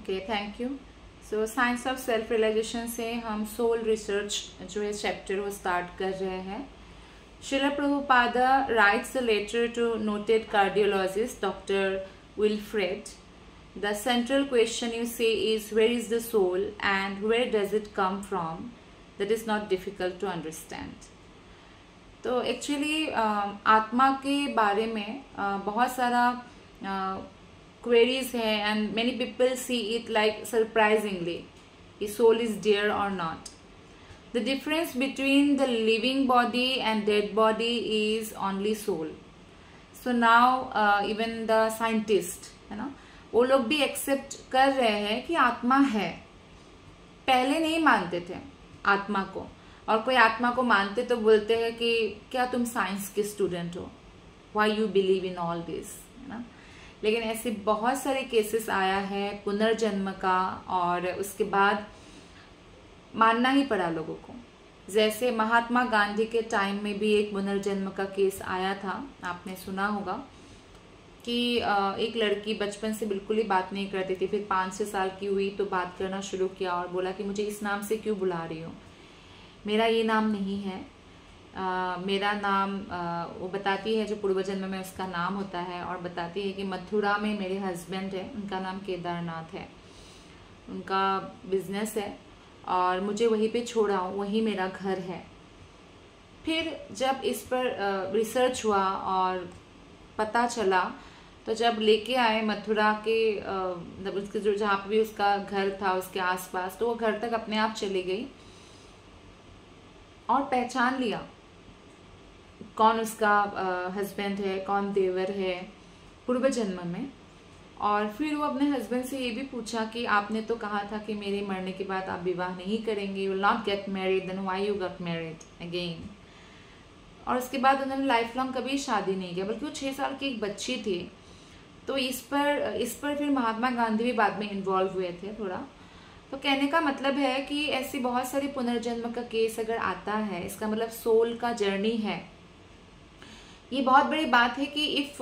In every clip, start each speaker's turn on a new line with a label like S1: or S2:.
S1: Okay, thank you. So science of self realization से हम soul research जो है चैप्टर वो स्टार्ट कर रहे हैं। Srila Prabhupada writes a letter to noted cardiologist Dr. Wilfred. The central question you say is, where is the soul and where does it come from? That is not difficult to understand. तो actually आत्मा के बारे में बहुत सारा queries है and many people see it like surprisingly कि soul is there और not. The difference between the living body and dead body is only soul. So now even the scientist, है ना, वो लोग भी एक्सेप्ट कर रहे हैं कि आत्मा है. पहले नहीं मानते थे आत्मा को, और कोई आत्मा को मानते तो बोलते हैं कि क्या तुम साइंस के स्टूडेंट हो, Why you believe in all this, है ना. लेकिन ऐसे बहुत सारे केसेस आया है पुनर्जन्म का, और उसके बाद मानना ही पड़ा लोगों को. जैसे महात्मा गांधी के टाइम में भी एक पुनर्जन्म का केस आया था, आपने सुना होगा कि एक लड़की बचपन से बिल्कुल ही बात नहीं करती थी, फिर 5-6 साल की हुई तो बात करना शुरू किया और बोला कि मुझे इस नाम से क्यों बुला रही हो, मेरा ये नाम नहीं है, मेरा नाम वो बताती है जो पूर्व जन्म में उसका नाम होता है, और बताती है कि मथुरा में मेरे हस्बैंड है, उनका नाम केदारनाथ है, उनका बिजनेस है और मुझे वहीं पे छोड़ा हूँ, वहीं मेरा घर है. फिर जब इस पर रिसर्च हुआ और पता चला, तो जब लेके आए मथुरा के मतलब उसके जो जहाँ पे भी उसका घर था उसके आसपास, तो वो घर तक अपने आप चली गई और पहचान लिया कौन उसका हस्बैंड है, कौन देवर है पूर्व जन्म में. और फिर वो अपने हस्बैंड से ये भी पूछा कि आपने तो कहा था कि मेरे मरने के बाद आप विवाह नहीं करेंगे, you will not get married, then why you got married again. और उसके बाद उन्होंने लाइफ लॉन्ग कभी शादी नहीं किया, बल्कि वो 6 साल की एक बच्ची थी. तो इस पर फिर महात्मा गांधी भी बाद में इन्वॉल्व हुए थे थोड़ा. तो कहने का मतलब है कि ऐसी बहुत सारी पुनर्जन्म का केस अगर आता है, इसका मतलब सोल का जर्नी है. ये बहुत बड़ी बात है कि if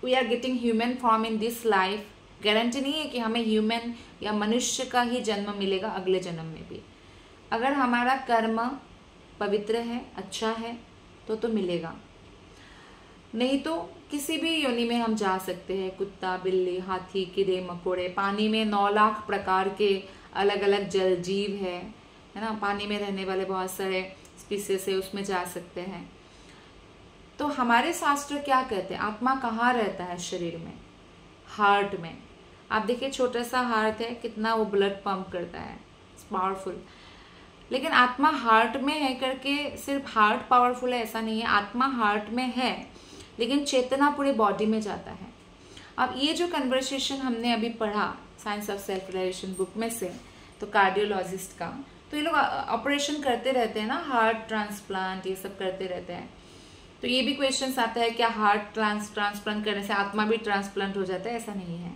S1: we are getting human form in this life, guarantee नहीं है कि हमें ह्यूमन या मनुष्य का ही जन्म मिलेगा अगले जन्म में भी. अगर हमारा कर्म पवित्र है, अच्छा है, तो मिलेगा, नहीं तो किसी भी योनि में हम जा सकते हैं. कुत्ता, बिल्ली, हाथी, कीड़े मकोड़े, पानी में 9 लाख प्रकार के अलग अलग जल जीव है ना, पानी में रहने वाले बहुत सारे स्पीसीज है, उसमें जा सकते हैं. तो हमारे शास्त्र क्या कहते हैं, आत्मा कहाँ रहता है शरीर में? हार्ट में. आप देखिए छोटा सा हार्ट है, कितना वो ब्लड पंप करता है, इट्स पावरफुल. लेकिन आत्मा हार्ट में है करके सिर्फ हार्ट पावरफुल है ऐसा नहीं है. आत्मा हार्ट में है लेकिन चेतना पूरे बॉडी में जाता है. अब ये जो कन्वर्सेशन हमने अभी पढ़ा science of self realization book में से, तो कार्डियोलॉजिस्ट का, तो ये लोग ऑपरेशन करते रहते हैं ना, हार्ट ट्रांसप्लांट ये सब करते रहते हैं. तो ये भी क्वेश्चंस आता है क्या हार्ट ट्रांसप्लांट करने से आत्मा भी ट्रांसप्लांट हो जाता है? ऐसा नहीं है.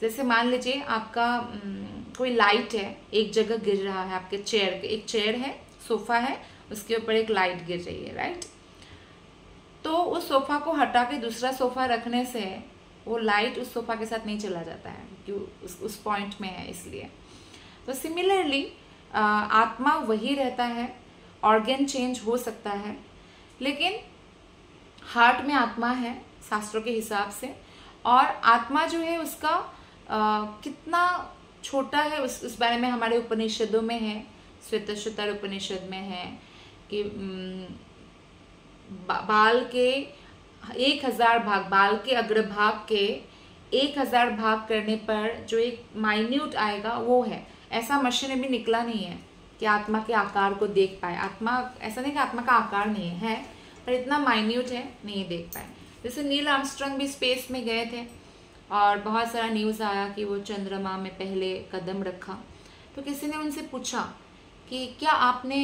S1: जैसे मान लीजिए आपका कोई लाइट है, एक जगह गिर रहा है, आपके चेयर, एक चेयर है, सोफा है, उसके ऊपर एक लाइट गिर रही है, राइट. तो उस सोफा को हटा के दूसरा सोफा रखने से वो लाइट उस सोफा के साथ नहीं चला जाता है, क्योंकि उस पॉइंट में है, इसलिए. तो सिमिलरली आत्मा वही रहता है, ऑर्गन चेंज हो सकता है, लेकिन हार्ट में आत्मा है शास्त्रों के हिसाब से. और आत्मा जो है उसका कितना छोटा है उस बारे में हमारे उपनिषदों में है. श्वेतश्वतर उपनिषद में है कि बाल के 1000 भाग, बाल के अग्रभाग के 1000 भाग करने पर जो एक माइन्यूट आएगा वो है. ऐसा मशीन भी निकला नहीं है कि आत्मा के आकार को देख पाए. आत्मा ऐसा नहीं कि आत्मा का आकार नहीं है, पर इतना माइन्यूट है, नहीं देख पाए. जैसे नील आर्मस्ट्रांग भी स्पेस में गए थे और बहुत सारा न्यूज़ आया कि वो चंद्रमा में पहले कदम रखा. तो किसी ने उनसे पूछा कि क्या आपने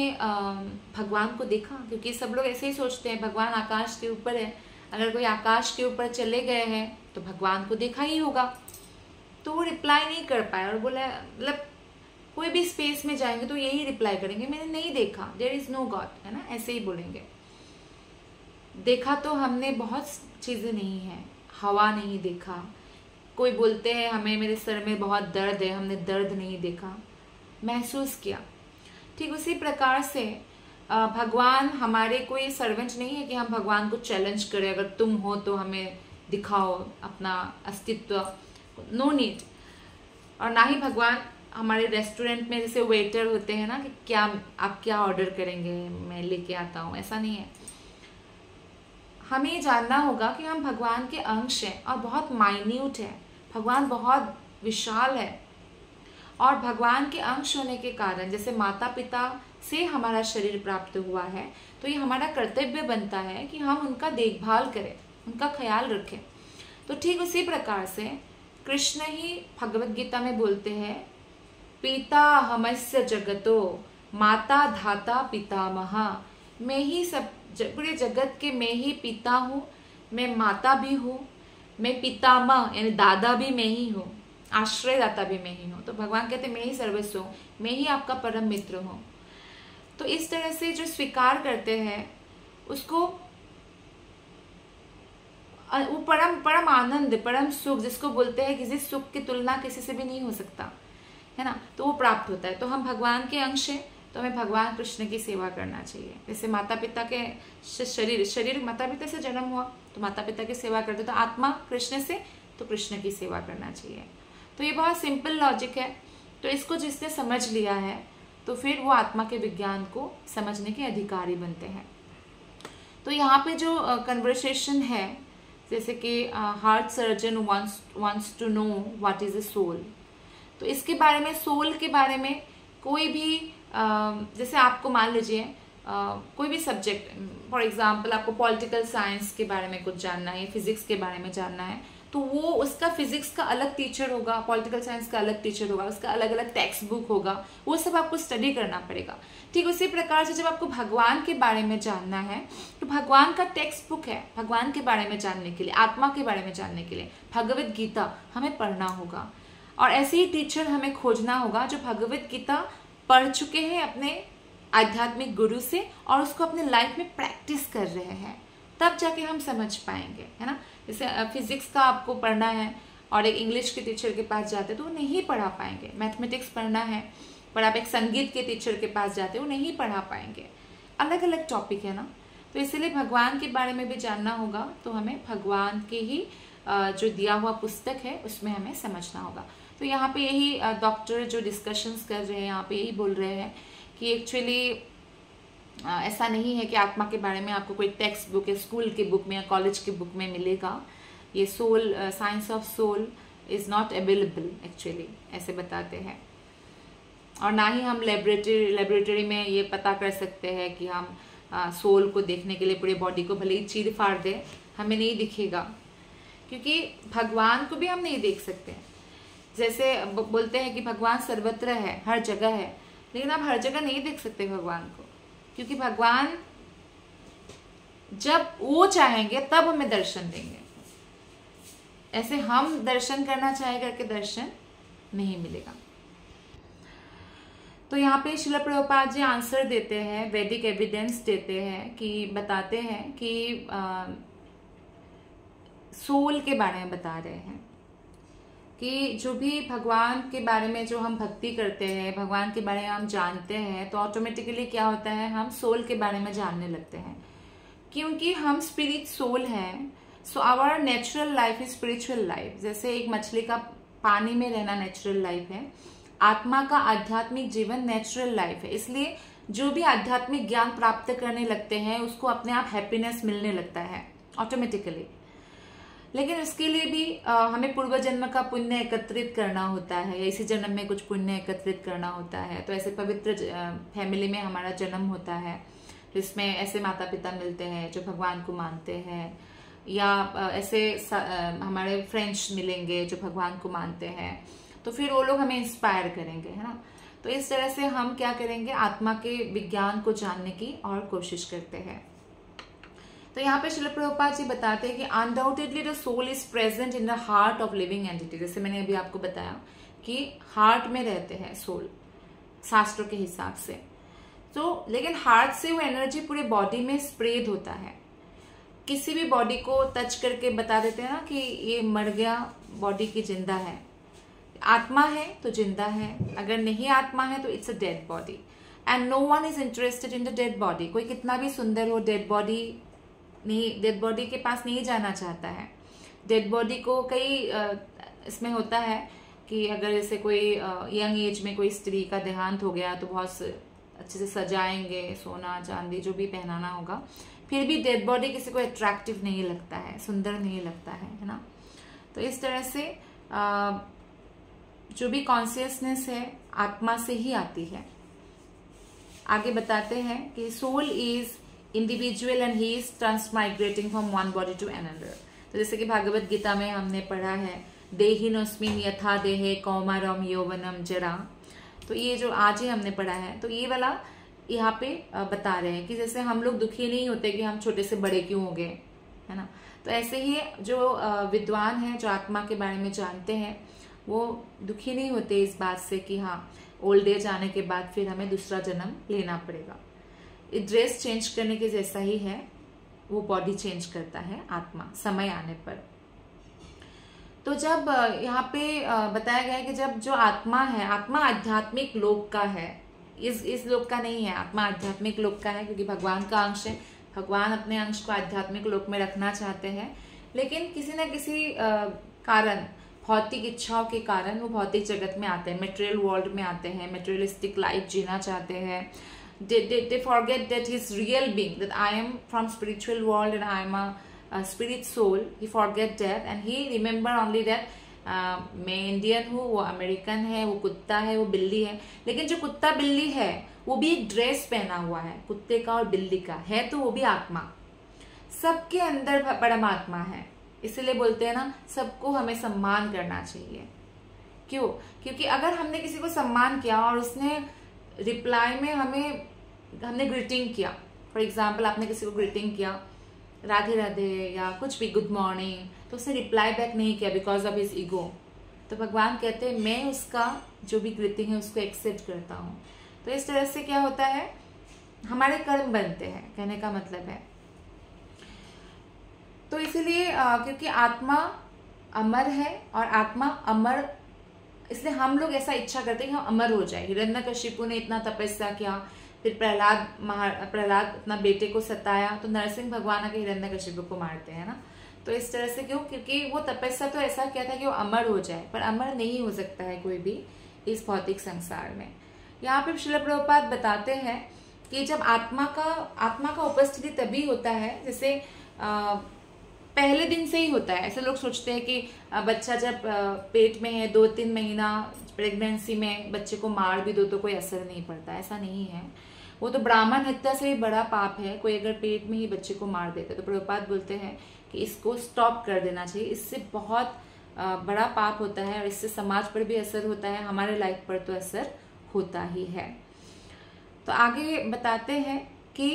S1: भगवान को देखा, क्योंकि सब लोग ऐसे ही सोचते हैं भगवान आकाश के ऊपर है, अगर कोई आकाश के ऊपर चले गए हैं तो भगवान को देखा ही होगा. तो वो रिप्लाई नहीं कर पाया और बोला, मतलब कोई भी स्पेस में जाएंगे तो यही रिप्लाई करेंगे, मैंने नहीं देखा, देयर इज नो गॉड, है ना, ऐसे ही बोलेंगे. देखा तो हमने बहुत चीज़ें नहीं है, हवा नहीं देखा, कोई बोलते हैं हमें मेरे सर में बहुत दर्द है, हमने दर्द नहीं देखा, महसूस किया। ठीक उसी प्रकार से भगवान हमारे कोई सर्वेंट नहीं है कि हम भगवान को चैलेंज करें, अगर तुम हो तो हमें दिखाओ अपना अस्तित्व, नो नीड। और ना ही भगवान हमारे रेस्टोरेंट में जैसे वेटर होते हैं ना कि क्या आप क्या ऑर्डर करेंगे, मैं लेके आता हूँ, ऐसा नहीं है। हमें ये जानना होगा कि हम भगवान के अंश हैं और बहुत माइन्यूट है, भगवान बहुत विशाल है। और भगवान के अंश होने के कारण जैसे माता पिता से हमारा शरीर प्राप्त हुआ है, तो ये हमारा कर्तव्य बनता है कि हम उनका देखभाल करें, उनका ख्याल रखें। तो ठीक उसी प्रकार से कृष्ण ही भगवत गीता में बोलते हैं, पिता हमस्य जगतो माता धाता पितामहा। मैं ही सब पूरे जगत के मैं ही पिता हूँ, मैं माता भी हूँ, मैं पितामह यानी दादा भी मैं ही हूँ, आश्रयदाता भी मैं ही हूँ। तो भगवान कहते मैं ही सर्वस्व हूँ, मैं ही आपका परम मित्र हूँ। तो इस तरह से जो स्वीकार करते हैं उसको वो परम आनंद, परम सुख, जिसको बोलते हैं किसी सुख की तुलना किसी से भी नहीं हो सकता है ना, तो वो प्राप्त होता है। तो हम भगवान के अंश हैं, तो हमें भगवान कृष्ण की सेवा करना चाहिए। जैसे माता पिता के शरीर माता पिता से जन्म हुआ तो माता पिता की सेवा करते, तो आत्मा कृष्ण से, तो कृष्ण की सेवा करना चाहिए। तो ये बहुत सिंपल लॉजिक है। तो इसको जिसने समझ लिया है तो फिर वो आत्मा के विज्ञान को समझने के अधिकारी बनते हैं। तो यहाँ पे जो कन्वर्सेशन है, जैसे कि heart surgeon wants to know what is a soul, तो इसके बारे में, सोल के बारे में कोई भी जैसे आपको मान लीजिए कोई भी सब्जेक्ट, फॉर एग्जांपल आपको पॉलिटिकल साइंस के बारे में कुछ जानना है, फिजिक्स के बारे में जानना है, तो वो उसका फिजिक्स का अलग टीचर होगा, पॉलिटिकल साइंस का अलग टीचर होगा, उसका अलग अलग टेक्स्ट बुक होगा, वो सब आपको स्टडी करना पड़ेगा। ठीक उसी प्रकार से जब आपको भगवान के बारे में जानना है तो भगवान का टेक्स्ट बुक है, भगवान के बारे में जानने के लिए, आत्मा के बारे में जानने के लिए भगवत गीता हमें पढ़ना होगा। और ऐसे ही टीचर हमें खोजना होगा जो भगवत गीता पढ़ चुके हैं अपने आध्यात्मिक गुरु से और उसको अपने लाइफ में प्रैक्टिस कर रहे हैं, तब जाके हम समझ पाएंगे, है ना। जैसे फिजिक्स का आपको पढ़ना है और एक इंग्लिश के टीचर के पास जाते तो वो नहीं पढ़ा पाएंगे। मैथमेटिक्स पढ़ना है पर आप एक संगीत के टीचर के पास जाते वो नहीं पढ़ा पाएंगे, अलग अलग टॉपिक है ना। तो इसलिए भगवान के बारे में भी जानना होगा, तो हमें भगवान के ही जो दिया हुआ पुस्तक है उसमें हमें समझना होगा। तो यहाँ पे यही डॉक्टर जो डिस्कशंस कर रहे हैं यहाँ पे यही बोल रहे हैं कि एक्चुअली ऐसा नहीं है कि आत्मा के बारे में आपको कोई टेक्स्ट बुक या स्कूल के बुक में या कॉलेज के बुक में मिलेगा। ये soul, science of soul is not available actually, ऐसे बताते हैं। और ना ही हम लेबोरेटरी में ये पता कर सकते हैं कि हम सोल को देखने के लिए पूरे बॉडी को भले ही चीर फाड़ दे, हमें नहीं दिखेगा, क्योंकि भगवान को भी हम नहीं देख सकते। जैसे बोलते हैं कि भगवान सर्वत्र है, हर जगह है, लेकिन आप हर जगह नहीं देख सकते भगवान को, क्योंकि भगवान जब वो चाहेंगे तब हमें दर्शन देंगे। ऐसे हम दर्शन करना चाहे करके दर्शन नहीं मिलेगा। तो यहाँ पे श्रील प्रभुपाद जी आंसर देते हैं, वैदिक एविडेंस देते हैं कि बताते हैं कि सोल के बारे में बता रहे हैं कि जो भी भगवान के बारे में जो हम भक्ति करते हैं, भगवान के बारे में हम जानते हैं, तो ऑटोमेटिकली क्या होता है, हम सोल के बारे में जानने लगते हैं, क्योंकि हम स्पिरिट सोल हैं। So our natural life is spiritual life. जैसे एक मछली का पानी में रहना नेचुरल लाइफ है, आत्मा का आध्यात्मिक जीवन नेचुरल लाइफ है। इसलिए जो भी आध्यात्मिक ज्ञान प्राप्त करने लगते हैं उसको अपने आप हैप्पीनेस मिलने लगता है ऑटोमेटिकली। लेकिन इसके लिए भी हमें पूर्व जन्म का पुण्य एकत्रित करना होता है, या इसी जन्म में कुछ पुण्य एकत्रित करना होता है। तो ऐसे पवित्र फैमिली में हमारा जन्म होता है, जिसमें ऐसे माता पिता मिलते हैं जो भगवान को मानते हैं, या ऐसे हमारे फ्रेंड्स मिलेंगे जो भगवान को मानते हैं, तो फिर वो लोग हमें इंस्पायर करेंगे, है ना। तो इस तरह से हम क्या करेंगे, आत्मा के विज्ञान को जानने की और कोशिश करते हैं। तो यहाँ पे श्रील प्रभुपाद जी बताते हैं कि undoubtedly the soul is present in the heart of living entity. जैसे मैंने अभी आपको बताया कि हार्ट में रहते हैं सोल शास्त्रों के हिसाब से। तो लेकिन हार्ट से वो एनर्जी पूरे बॉडी में स्प्रेड होता है। किसी भी बॉडी को टच करके बता देते हैं ना कि ये मर गया, बॉडी की जिंदा है। आत्मा है तो जिंदा है, अगर नहीं आत्मा है तो it's a dead body. And no one is interested in the dead body. कोई कितना भी सुंदर हो, डेड बॉडी के पास नहीं जाना चाहता है। डेड बॉडी को कई इसमें होता है कि अगर जैसे कोई यंग एज में कोई स्त्री का देहांत हो गया तो बहुत अच्छे से सजाएंगे, सोना चांदी जो भी पहनाना होगा, फिर भी डेड बॉडी किसी को अट्रैक्टिव नहीं लगता है, सुंदर नहीं लगता है ना। तो इस तरह से जो भी कॉन्शियसनेस है आत्मा से ही आती है। आगे बताते हैं कि soul is individual and he is transmigrating from one body to another. तो जैसे कि भागवत गीता में हमने पढ़ा है, देहिनोस्मिन यथा देहे कौमारम यौवनम जरा। तो ये जो आज ही हमने पढ़ा है, तो ये वाला यहाँ पे बता रहे हैं कि जैसे हम लोग दुखी नहीं होते कि हम छोटे से बड़े क्यों हो गए, है ना। तो ऐसे ही जो विद्वान हैं, जो आत्मा के बारे में जानते हैं, वो दुखी नहीं होते इस बात से कि हाँ ओल्ड एज आने के बाद फिर हमें दूसरा जन्म लेना पड़ेगा। ड्रेस चेंज करने के जैसा ही है, वो बॉडी चेंज करता है आत्मा समय आने पर। तो जब यहाँ पे बताया गया है कि जब जो आत्मा है, आत्मा आध्यात्मिक लोक का है, इस लोक का नहीं है, आत्मा आध्यात्मिक लोक का है, क्योंकि भगवान का अंश है। भगवान अपने अंश को आध्यात्मिक लोक में रखना चाहते हैं, लेकिन किसी न किसी कारण, भौतिक इच्छाओं के कारण वो भौतिक जगत में आते हैं, मटेरियल वर्ल्ड में आते हैं, मटेरियलिस्टिक लाइफ जीना चाहते हैं। they forget that his real being, that I am from spiritual world and I am a spirit soul. He forget that and he remember only that मैं इंडियन हूँ, वो American है, वो कुत्ता है, वो बिल्ली है। लेकिन जो कुत्ता बिल्ली है वो भी एक ड्रेस पहना हुआ है, कुत्ते का और बिल्ली का है, तो वो भी आत्मा। सबके अंदर परमात्मा है, इसलिए बोलते हैं ना सबको हमें सम्मान करना चाहिए। क्यों? क्योंकि अगर हमने किसी को सम्मान किया और उसने रिप्लाई में हमने ग्रीटिंग किया, फॉर एग्जाम्पल आपने किसी को ग्रीटिंग किया राधे राधे या कुछ भी गुड मॉर्निंग, तो उसने रिप्लाई बैक नहीं किया बिकॉज ऑफ हिज ईगो, तो भगवान कहते हैं मैं उसका जो भी ग्रीटिंग है उसको एक्सेप्ट करता हूँ। तो इस तरह से क्या होता है, हमारे कर्म बनते हैं, कहने का मतलब है। तो इसीलिए क्योंकि आत्मा अमर है और आत्मा अमर, इसलिए हम लोग ऐसा इच्छा करते हैं कि हम अमर हो जाए। हिरण्यकशिपु ने इतना तपस्या किया, फिर प्रहलाद अपना बेटे को सताया, तो नरसिंह भगवान आके हिरण्यकशिपु को मारते हैं ना। तो इस तरह से क्यों? क्योंकि वो तपस्या तो ऐसा किया था कि वो अमर हो जाए, पर अमर नहीं हो सकता है कोई भी इस भौतिक संसार में। यहाँ पे श्रील प्रभुपाद बताते हैं कि जब आत्मा का उपस्थिति तभी होता है, जैसे पहले दिन से ही होता है। ऐसे लोग सोचते हैं कि बच्चा जब पेट में है 2-3 महीना प्रेगनेंसी में बच्चे को मार भी दो तो कोई असर नहीं पड़ता, ऐसा नहीं है। वो तो ब्राह्मण हत्या से भी बड़ा पाप है, कोई अगर पेट में ही बच्चे को मार देता है। तो प्रभुपाद बोलते हैं कि इसको स्टॉप कर देना चाहिए, इससे बहुत बड़ा पाप होता है और इससे समाज पर भी असर होता है, हमारे लाइफ पर तो असर होता ही है। तो आगे बताते हैं कि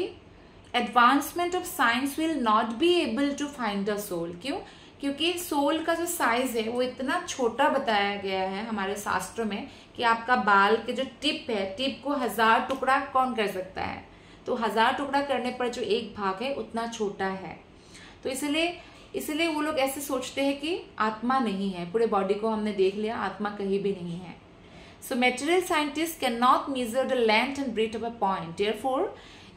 S1: advancement of science will not be able to find the soul. क्यों? क्योंकि सोल का जो साइज है वो इतना छोटा बताया गया है हमारे शास्त्रों में कि आपका बाल के जो टिप है, टिप को 1000 टुकड़ा कौन कर सकता है, तो 1000 टुकड़ा करने पर जो एक भाग है उतना छोटा है। तो इसलिए वो लोग ऐसे सोचते हैं कि आत्मा नहीं है, पूरे बॉडी को हमने देख लिया, आत्मा कहीं भी नहीं है। So material scientists cannot measure the length and breadth of a point. Therefore,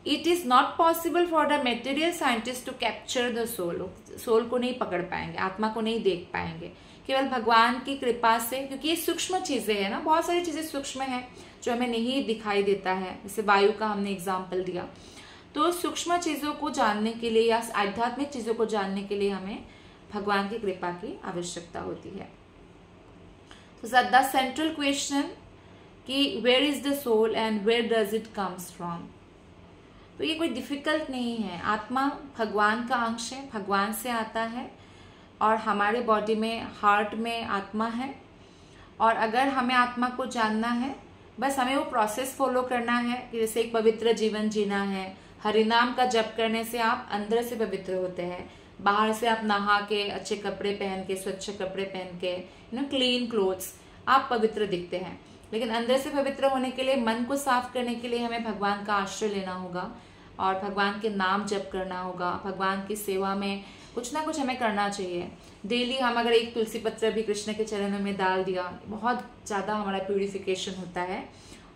S1: it is not possible for the material scientists to capture the soul. Soul को नहीं पकड़ पाएंगे, आत्मा को नहीं देख पाएंगे, केवल भगवान की कृपा से, क्योंकि ये सूक्ष्म चीजें हैं ना, बहुत सारी चीजें सूक्ष्म हैं जो हमें नहीं दिखाई देता है। जैसे वायु का हमने एग्जाम्पल दिया। तो सूक्ष्म चीजों को जानने के लिए या आध्यात्मिक चीजों को जानने के लिए हमें भगवान की कृपा की आवश्यकता होती है। तो द सेंट्रल क्वेश्चन कि where is the soul and where does it comes from, तो ये कोई डिफिकल्ट नहीं है। आत्मा भगवान का अंश है, भगवान से आता है, और हमारे बॉडी में, हार्ट में आत्मा है। और अगर हमें आत्मा को जानना है, बस हमें वो प्रोसेस फॉलो करना है कि जैसे एक पवित्र जीवन जीना है। हरिनाम का जप करने से आप अंदर से पवित्र होते हैं, बाहर से आप नहा के, अच्छे कपड़े पहन के, स्वच्छ कपड़े पहन के, क्लीन क्लोथ्स, आप पवित्र दिखते हैं। लेकिन अंदर से पवित्र होने के लिए, मन को साफ करने के लिए हमें भगवान का आश्रय लेना होगा, और भगवान के नाम जप करना होगा, भगवान की सेवा में कुछ ना कुछ हमें करना चाहिए। डेली हम अगर एक तुलसी पत्र भी कृष्ण के चरणों में डाल दिया, बहुत ज़्यादा हमारा प्यूरिफिकेशन होता है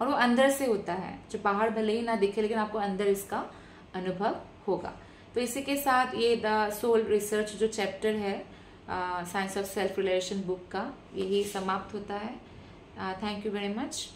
S1: और वो अंदर से होता है। जो पहाड़ भले ही ना दिखे लेकिन आपको अंदर इसका अनुभव होगा। तो इसी के साथ ये द सोल रिसर्च जो चैप्टर है science of self relation book का, यही समाप्त होता है। Thank you very much.